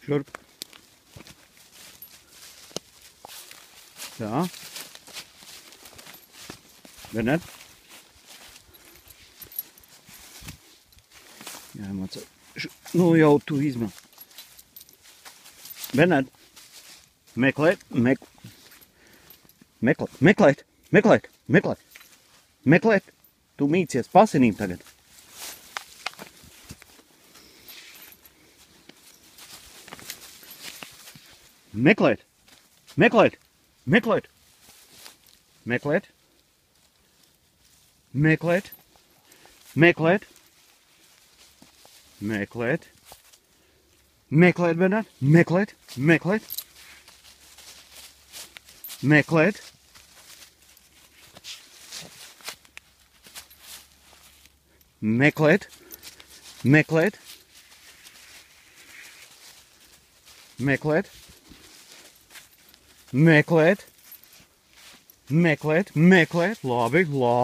Šurp. Tā. Bernard. Jāmācā. Nu jau tu izmēl. Bernard. Meklēt. Meklēt. Tu mīcies pasinīm tagad. Meklēt. Bernard. Meklēt.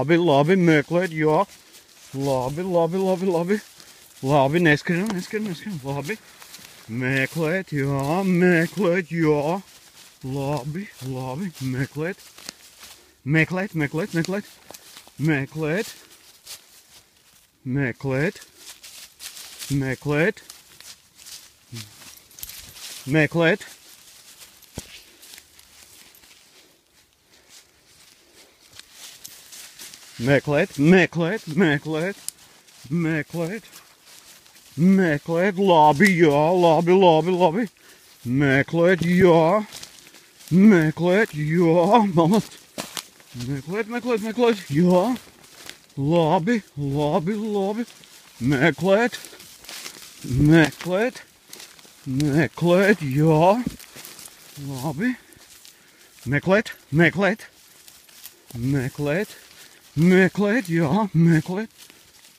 Labi, meklēt, jā. Labi, neskrienam, labi. Meklēt, jā. Labi, meklēt. Meklēt. Labi, jā, labi. Meklēt, jā. Mamat. Meklēt, jā. Labi. Meklēt, jā. Labi. Meklēt, jā.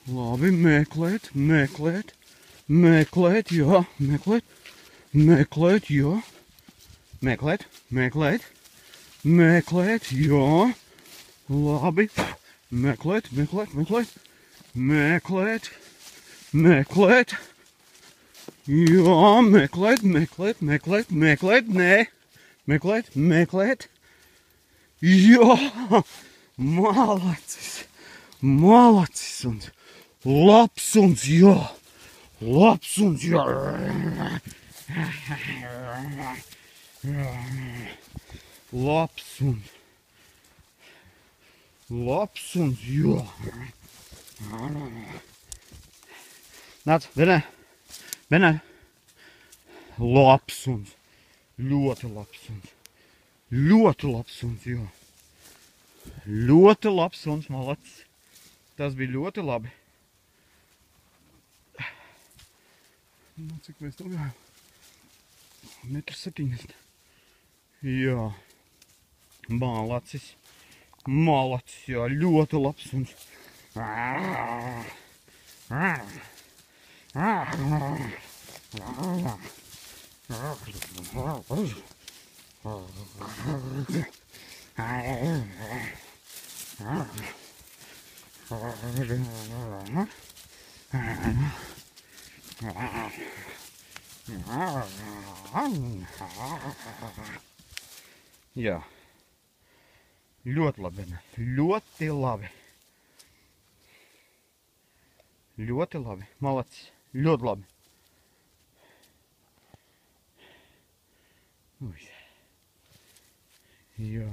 Labi, meklēt, jā. Meklēt, jā. Meklēt, jā. Labi. Meklēt. Jā, meklēt. Jā, malacis un labs un jā. Labs un jā. Nāc, Bernard. Labs un ļoti labs un jā. Ļoti labs un malacis. Tas bija ļoti labi. Nu, cik mēs to gājām? 1,70 m. Jā. Malacis, jā, ļoti labs un... Jā. Ļoti labi. Ļoti labi. Malacis. Ļoti labi. Jā.